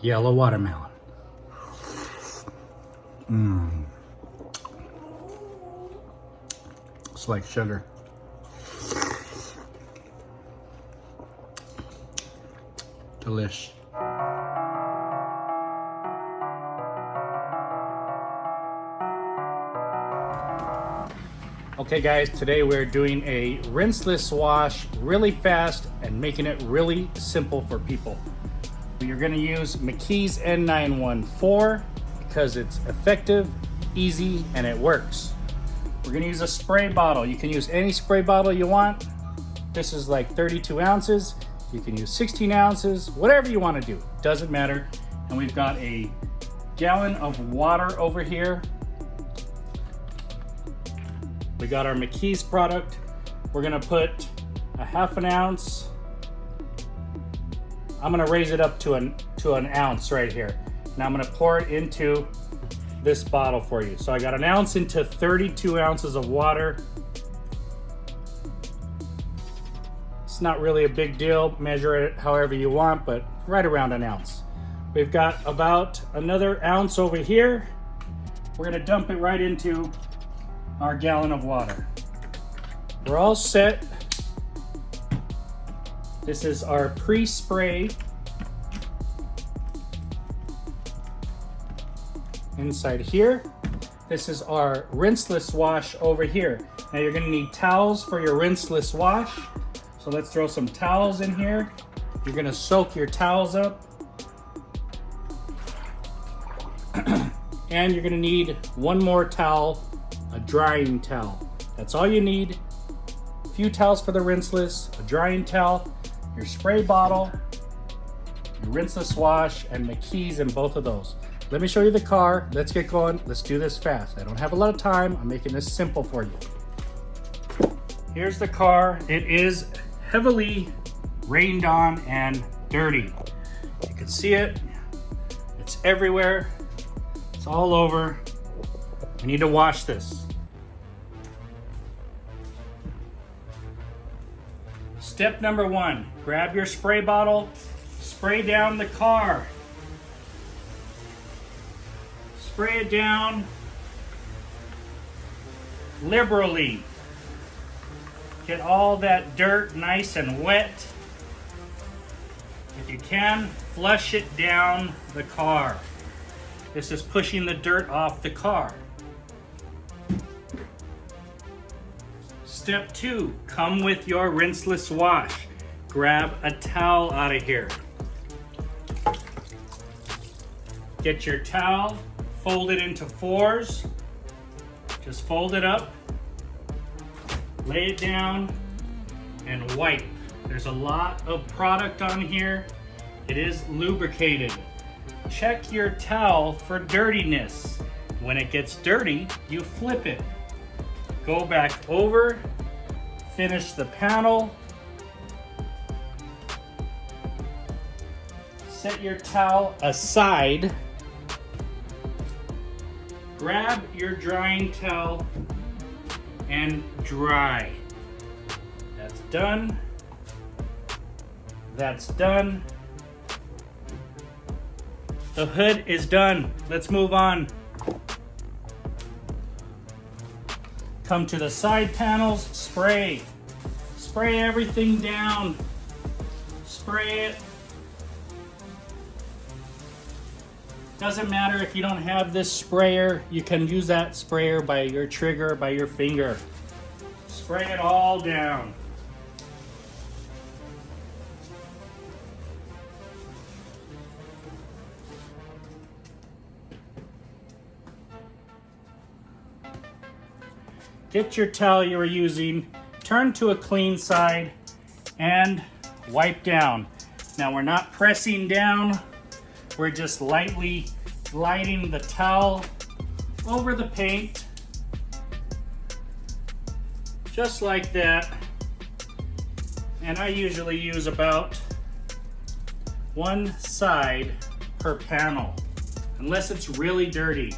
yellow watermelon. It's like sugar. Delish. Okay guys, today we're doing a rinseless wash really fast and making it really simple for people. We are going to use McKee's N-914 because it's effective, easy, and it works. We're going to use a spray bottle. You can use any spray bottle you want. This is like 32 ounces. You can use 16 ounces, whatever you want to do. Doesn't matter. And we've got a gallon of water over here. We got our McKee's product. We're gonna put a half an ounce. I'm gonna raise it up to an ounce right here. Now I'm gonna pour it into this bottle for you. So I got an ounce into 32 ounces of water. It's not really a big deal. Measure it however you want, but right around an ounce. We've got about another ounce over here. We're gonna dump it right into our gallon of water. We're all set. This is our pre-spray inside here. This is our rinseless wash over here. Now you're gonna need towels for your rinseless wash. So let's throw some towels in here. You're gonna soak your towels up. And you're gonna need one more towel, a drying towel. That's all you need. A few towels for the rinseless, a drying towel, your spray bottle, your rinseless wash, and McKee's in both of those. Let me show you the car. Let's get going. Let's do this fast. I don't have a lot of time. I'm making this simple for you. Here's the car. It is heavily rained on and dirty. You can see it. It's everywhere. It's all over. I need to wash this. Step number one, grab your spray bottle, spray down the car. Spray it down liberally. Get all that dirt nice and wet. If you can, flush it down the car. This is pushing the dirt off the car. Step two, come with your rinseless wash. Grab a towel out of here. Get your towel, fold it into fours. Just fold it up, lay it down, and wipe. There's a lot of product on here. It is lubricated. Check your towel for dirtiness. When it gets dirty, you flip it. Go back over, finish the panel. Set your towel aside. Grab your drying towel and dry. That's done. That's done. The hood is done. Let's move on. Come to the side panels, spray. Spray everything down. Spray it. Doesn't matter if you don't have this sprayer, you can use that sprayer by your trigger, by your finger. Spray it all down. Get your towel you were using, turn to a clean side, and wipe down. Now we're not pressing down, we're just lightly gliding the towel over the paint, just like that. And I usually use about one side per panel, unless it's really dirty.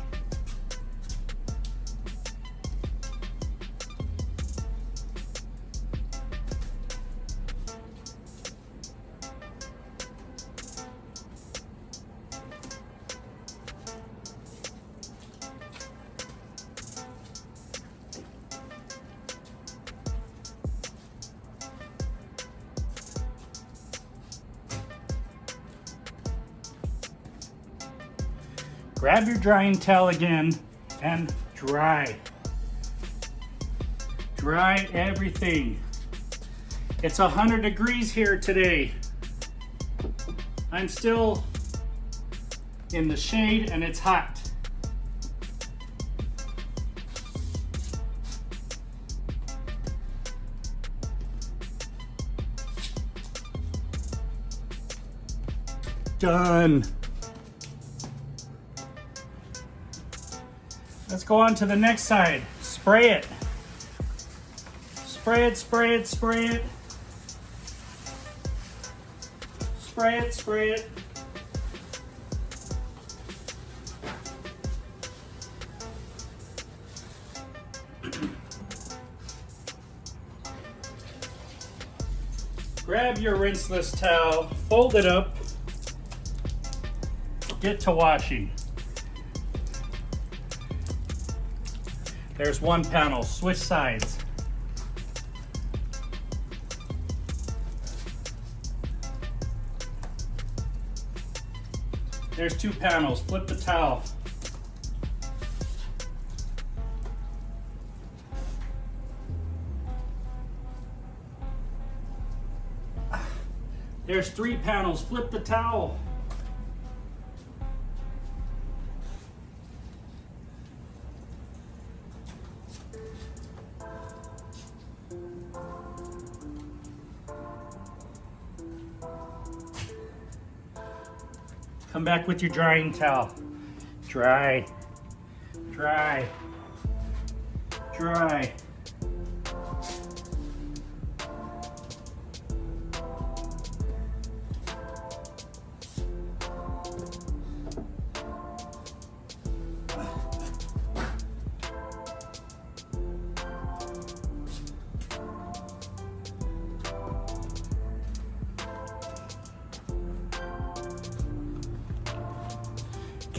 Grab your drying towel again and dry. Dry everything. It's 100 degrees here today. I'm still in the shade and it's hot. Done. Let's go on to the next side. Spray it. Spray it, spray it, spray it. Spray it, spray it. Grab your rinseless towel, fold it up, get to washing. There's one panel, switch sides. There's two panels, flip the towel. There's three panels, flip the towel. Come back with your drying towel. Dry, dry, dry.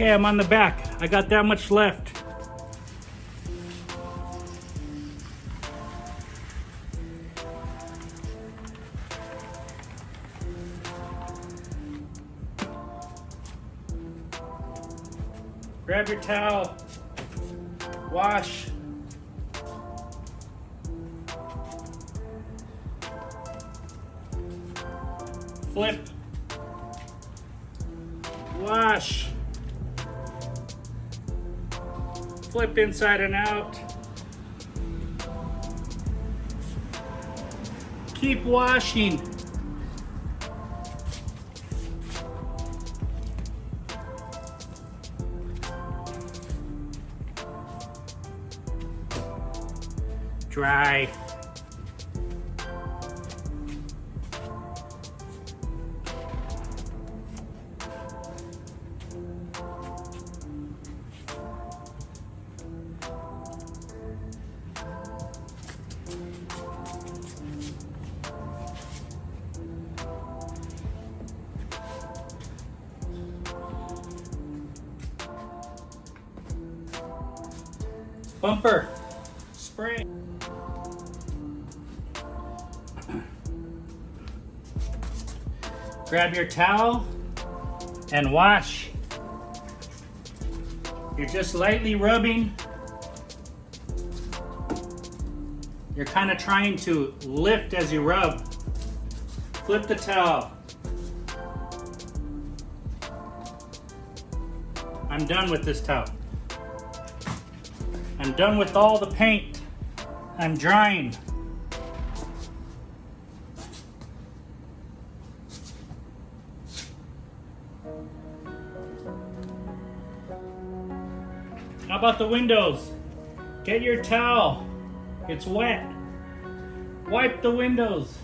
Okay, I'm on the back. I got that much left. Grab your towel. Wash. Flip. Wash. Flip inside and out. Keep washing. Dry. Bumper, spray. Grab your towel and wash. You're just lightly rubbing. You're kind of trying to lift as you rub. Flip the towel. I'm done with this towel. I'm done with all the paint. I'm drying. How about the windows? Get your towel. It's wet. Wipe the windows.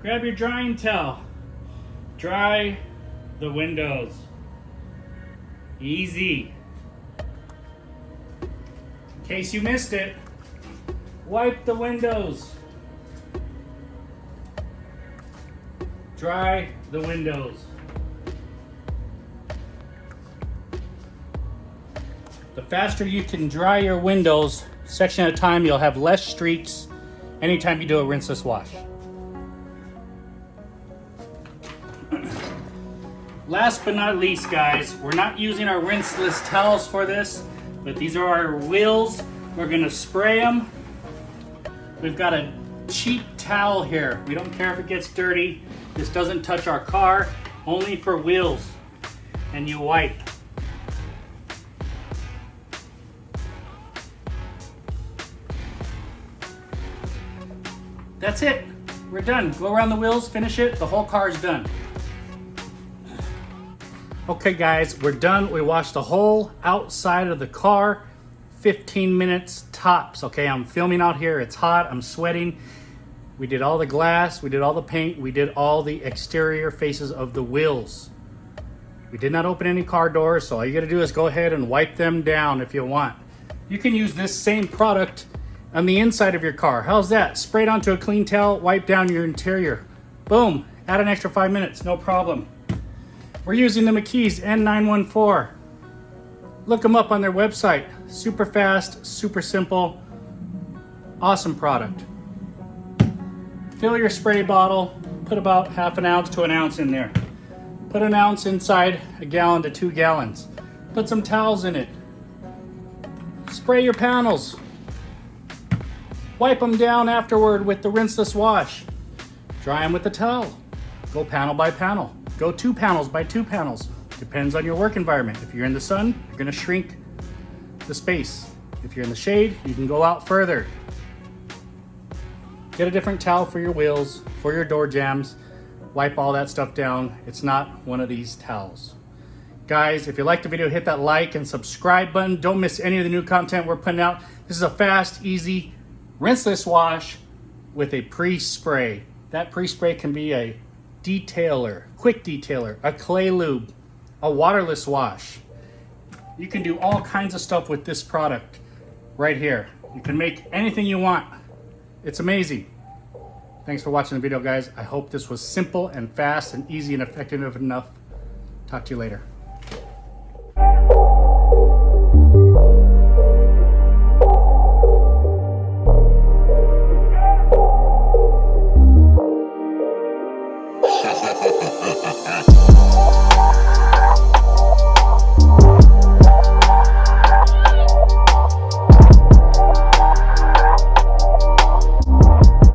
Grab your drying towel. Dry the windows. Easy. In case you missed it, wipe the windows. Dry the windows. The faster you can dry your windows, section at a time, you'll have less streaks anytime you do a rinseless wash. Last but not least, guys, we're not using our rinseless towels for this, but these are our wheels. We're gonna spray them. We've got a cheap towel here. We don't care if it gets dirty. This doesn't touch our car, only for wheels. And you wipe. That's it. We're done. Go around the wheels, finish it. The whole car is done. Okay guys, we're done. We washed the whole outside of the car. 15 minutes tops. Okay, I'm filming out here. It's hot. I'm sweating. We did all the glass. We did all the paint. We did all the exterior faces of the wheels. We did not open any car doors, so all you gotta do is go ahead and wipe them down if you want. You can use this same product on the inside of your car. How's that? Spray it onto a clean towel, wipe down your interior. Boom, add an extra 5 minutes, no problem. We're using the McKee's N-914. Look them up on their website. Super fast, super simple, awesome product. Fill your spray bottle, put about half an ounce to an ounce in there. Put an ounce inside a gallon to 2 gallons. Put some towels in it. Spray your panels. Wipe them down afterward with the Rinseless Wash. Dry them with the towel. Go panel by panel. Go 2 panels by 2 panels. Depends on your work environment. If you're in the sun, you're gonna shrink the space. If you're in the shade, you can go out further. Get a different towel for your wheels, for your door jambs. Wipe all that stuff down. It's not one of these towels. Guys, if you liked the video, hit that like and subscribe button. Don't miss any of the new content we're putting out. This is a fast, easy, rinseless wash with a pre-spray. That pre-spray can be a detailer, quick detailer, a clay lube, a waterless wash. You can do all kinds of stuff with this product right here. You can make anything you want. It's amazing. Thanks for watching the video, guys. I hope this was simple and fast and easy and effective enough. Talk to you later.